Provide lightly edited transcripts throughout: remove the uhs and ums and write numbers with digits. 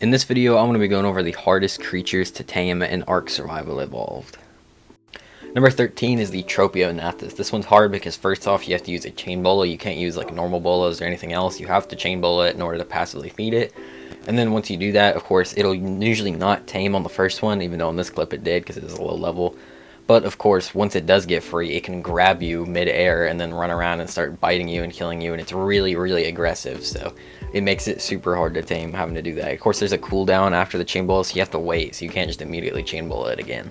In this video, I'm going to be going over the hardest creatures to tame in Ark Survival Evolved. Number 13 is the Tropionatis. This one's hard because first off, you have to use a chain bolo. You can't use like normal bolos or anything else. You have to chain bolo it in order to passively feed it. And then once you do that, of course, it'll usually not tame on the first one, even though in this clip it did because it was a low level. But of course, once it does get free, it can grab you mid-air and then run around and start biting you and killing you, and it's really, really aggressive, so it makes it super hard to tame having to do that. Of course, there's a cooldown after the chain bolo, so you have to wait, so you can't just immediately chain bolo it again.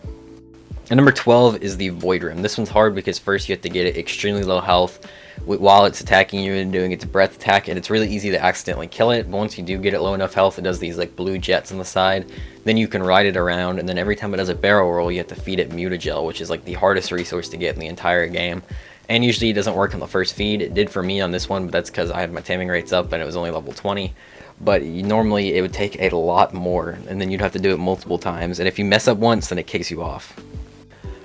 And number 12 is the Void Rim. This one's hard because first you have to get it extremely low health while it's attacking you and doing its breath attack, and it's really easy to accidentally kill it. But once you do get it low enough health, it does these like blue jets on the side. Then you can ride it around, and then every time it does a barrel roll, you have to feed it Mutagel, which is like the hardest resource to get in the entire game. And usually it doesn't work on the first feed. It did for me on this one, but that's because I had my taming rates up and it was only level 20. But normally it would take a lot more, and then you'd have to do it multiple times. And if you mess up once, then it kicks you off.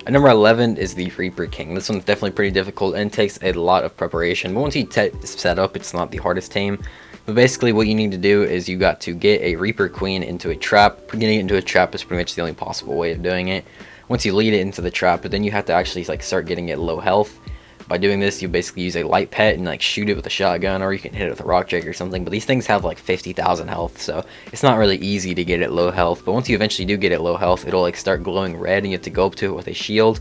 And number 11 is the Reaper King. This one's definitely pretty difficult and takes a lot of preparation. But once you set up, it's not the hardest tame. But basically what you need to do is you got to get a Reaper Queen into a trap. Getting it into a trap is pretty much the only possible way of doing it. Once you lead it into the trap, but then you have to actually like start getting it low health. By doing this, you basically use a light pet and like shoot it with a shotgun, or you can hit it with a rock drake or something. But these things have like 50,000 health, so it's not really easy to get it low health. But once you eventually do get it low health, it'll like start glowing red, and you have to go up to it with a shield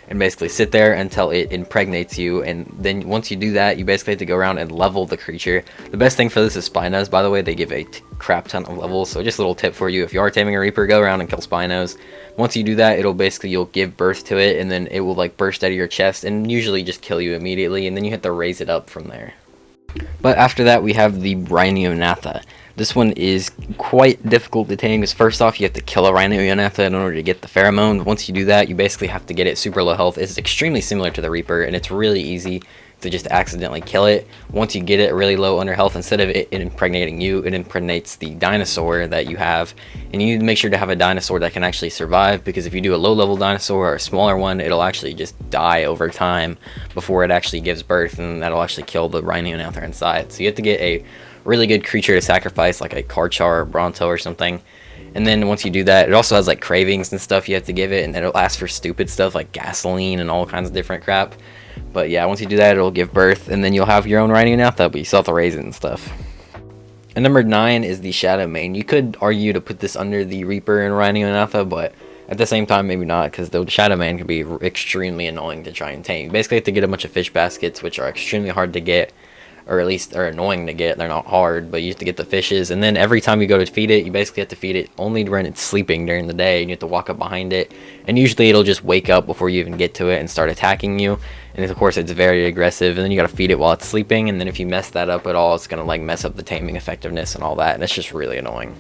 and basically sit there until it impregnates you. And then once you do that, you basically have to go around and level the creature. The best thing for this is Spinos, by the way. They give a crap ton of levels, so just a little tip for you: if you are taming a Reaper, go around and kill Spinos. Once you do that, you'll give birth to it, and then it will like burst out of your chest and usually just kill you immediately, and then you have to raise it up from there. But after that, we have the Ratha. This one is quite difficult to tame because first off, you have to kill a Ratha in order to get the pheromone. Once you do that, you basically have to get it super low health. It's extremely similar to the Reaper, and it's really easy to just accidentally kill it. Once you get it really low under health, instead of it impregnating you, it impregnates the dinosaur that you have. And you need to make sure to have a dinosaur that can actually survive, because if you do a low level dinosaur or a smaller one, it'll actually just die over time before it actually gives birth, and that'll actually kill the Ratha inside. So you have to get a really good creature to sacrifice, like a Karchar or Bronto or something. And then once you do that, it also has like cravings and stuff you have to give it, and then it'll ask for stupid stuff like gasoline and all kinds of different crap. But yeah, once you do that, it'll give birth, and then you'll have your own Ratha, but you still have to raise it and stuff. And number 9 is the Shadow Mane. You could argue to put this under the Reaper and Ratha, but at the same time, maybe not, because the Shadow Mane can be extremely annoying to try and tame. You basically have to get a bunch of fish baskets, which are extremely hard to get, or at least are annoying to get. They're not hard, but you have to get the fishes, and then every time you go to feed it, you basically have to feed it only when it's sleeping during the day, and you have to walk up behind it, and usually it'll just wake up before you even get to it and start attacking you. And of course it's very aggressive, and then you gotta feed it while it's sleeping, and then if you mess that up at all, it's gonna like mess up the taming effectiveness and all that, and it's just really annoying.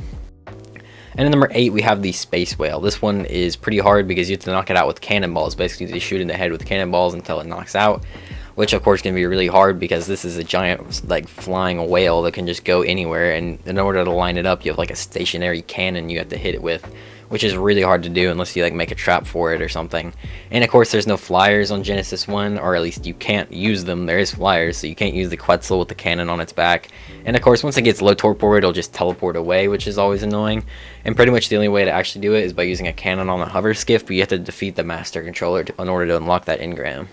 And in number 8, we have the Space Whale. This one is pretty hard because you have to knock it out with cannonballs. Basically, you shoot in the head with cannonballs until it knocks out, which of course can be really hard because this is a giant like flying whale that can just go anywhere, and in order to line it up, you have like a stationary cannon you have to hit it with, which is really hard to do unless you like make a trap for it or something. And of course there's no flyers on Genesis 1, or at least you can't use them. There is flyers, so you can't use the Quetzal with the cannon on its back. And of course once it gets low torpor, it'll just teleport away, which is always annoying. And pretty much the only way to actually do it is by using a cannon on the hover skiff, but you have to defeat the master controller in order to unlock that engram.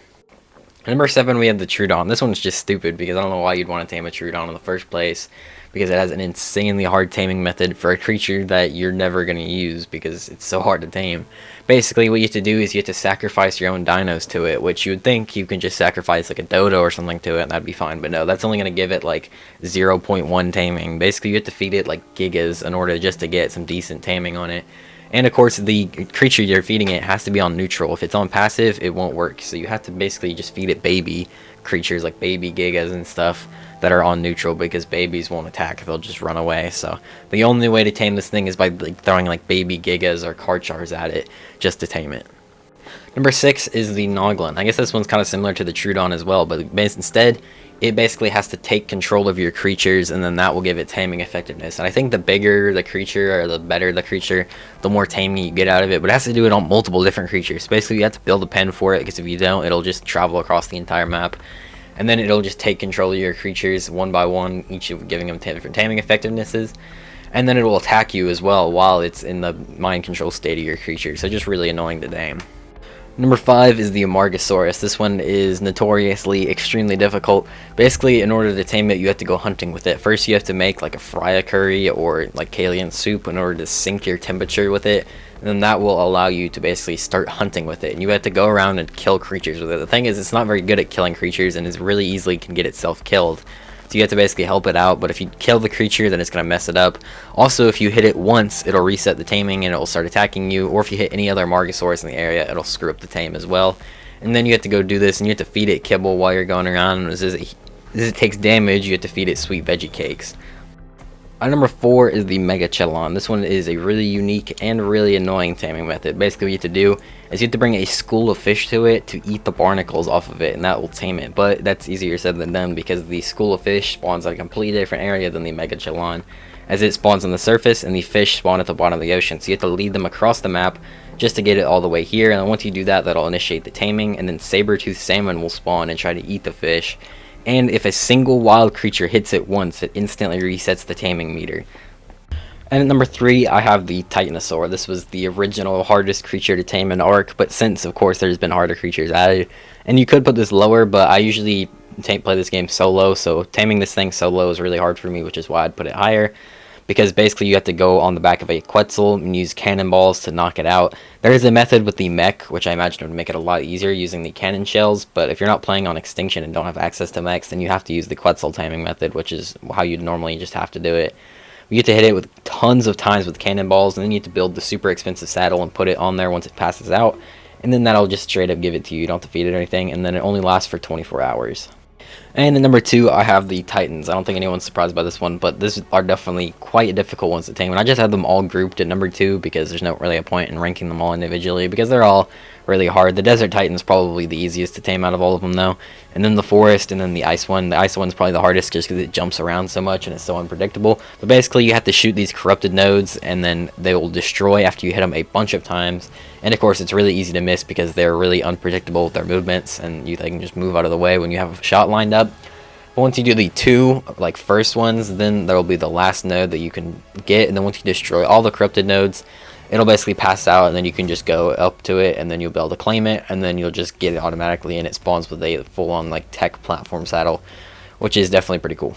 Number 7, we have the Trudon. This one's just stupid because I don't know why you'd want to tame a Trudon in the first place, because it has an insanely hard taming method for a creature that you're never going to use because it's so hard to tame. Basically what you have to do is you have to sacrifice your own dinos to it, which you would think you can just sacrifice like a dodo or something to it and that'd be fine, but no, that's only going to give it like 0.1 taming. Basically you have to feed it like gigas in order just to get some decent taming on it. And of course the creature you're feeding it has to be on neutral. If it's on passive, it won't work, so you have to basically just feed it baby creatures like baby gigas and stuff that are on neutral, because babies won't attack, they'll just run away. So the only way to tame this thing is by like throwing like baby gigas or Karchars at it just to tame it. Number 6 is the Nogin. I guess this one's kind of similar to the Trudon as well, but instead it basically has to take control of your creatures, and then that will give it taming effectiveness. And I think the bigger the creature, or the better the creature, the more taming you get out of it, but it has to do it on multiple different creatures. Basically you have to build a pen for it, because if you don't, it'll just travel across the entire map, and then it'll just take control of your creatures one by one, each of giving them different taming effectivenesses. and then it will attack you as well while it's in the mind control state of your creature, so just really annoying to tame. Number 5 is the Amargasaurus. This one is notoriously extremely difficult. Basically, in order to tame it, you have to go hunting with it. First, you have to make like a fry curry or like Kalian soup in order to sync your temperature with it. And then that will allow you to basically start hunting with it. And you have to go around and kill creatures with it. The thing is, it's not very good at killing creatures and it really easily can get itself killed. So you have to basically help it out, but if you kill the creature, then it's going to mess it up. Also, if you hit it once, it'll reset the taming and it'll start attacking you, or if you hit any other Amargasaurus in the area, it'll screw up the tame as well. And then you have to go do this, and you have to feed it kibble while you're going around. As it takes damage, you have to feed it sweet veggie cakes. Number 4 is the Megachilon. This one is a really unique and really annoying taming method. Basically, what you have to do is you have to bring a school of fish to it to eat the barnacles off of it, and that will tame it. But that's easier said than done because the school of fish spawns at a completely different area than the Megachilon, as it spawns on the surface and the fish spawn at the bottom of the ocean. So you have to lead them across the map just to get it all the way here, and then once you do that, that'll initiate the taming, and then saber-toothed salmon will spawn and try to eat the fish. And if a single wild creature hits it once, it instantly resets the taming meter. And at number 3, I have the Titanosaur. This was the original hardest creature to tame in Ark, but since, of course, there's been harder creatures added. And you could put this lower, but I usually play this game solo, so taming this thing solo is really hard for me, which is why I'd put it higher. Because basically you have to go on the back of a Quetzal and use cannonballs to knock it out. There is a method with the mech, which I imagine would make it a lot easier using the cannon shells, but if you're not playing on Extinction and don't have access to mechs, then you have to use the Quetzal taming method, which is how you'd normally just have to do it. You get to hit it with tons of times with cannonballs, and then you have to build the super expensive saddle and put it on there once it passes out, and then that'll just straight up give it to you. You don't have to feed it or anything, and then it only lasts for 24 hours. And at number 2, I have the Titans. I don't think anyone's surprised by this one, but these are definitely quite difficult ones to tame. And I just had them all grouped at number 2 because there's not really a point in ranking them all individually because they're all really hard. The Desert Titan's probably the easiest to tame out of all of them, though. And then the Forest, and then the Ice one. The Ice one's probably the hardest just because it jumps around so much and it's so unpredictable. But basically, you have to shoot these corrupted nodes, and then they will destroy after you hit them a bunch of times. And of course, it's really easy to miss because they're really unpredictable with their movements, and they can just move out of the way when you have a shot lined up. But once you do the 2 first ones, then there will be the last node that you can get, and then once you destroy all the corrupted nodes, it'll basically pass out, and then you can just go up to it, and then you'll be able to claim it, and then you'll just get it automatically, and it spawns with a full-on tech platform saddle, which is definitely pretty cool.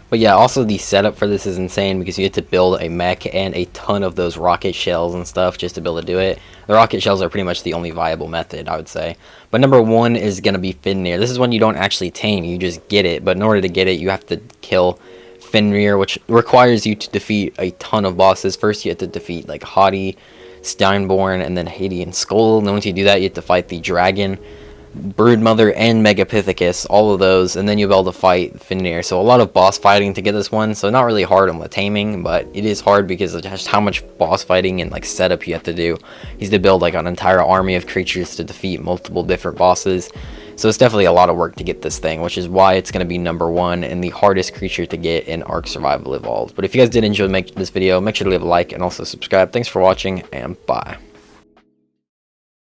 But yeah, also the setup for this is insane because you have to build a mech and a ton of those rocket shells and stuff just to be able to do it. The rocket shells are pretty much the only viable method, I would say. But number 1 is going to be Fenrir. This is one you don't actually tame, you just get it. But in order to get it, you have to kill Fenrir, which requires you to defeat a ton of bosses. First, you have to defeat Haughty, Steinborn, and then Hadean Skull. And then once you do that, you have to fight the dragon, Broodmother, and Megapithecus, all of those, and then you'll be able to fight Fenrir. So a lot of boss fighting to get this one, so not really hard on the taming, but it is hard because of just how much boss fighting and setup you have to do. You have to build an entire army of creatures to defeat multiple different bosses. So it's definitely a lot of work to get this thing, which is why it's going to be number 1 and the hardest creature to get in Ark Survival Evolved. But if you guys did enjoy this video, make sure to leave a like and also subscribe. Thanks for watching, and bye.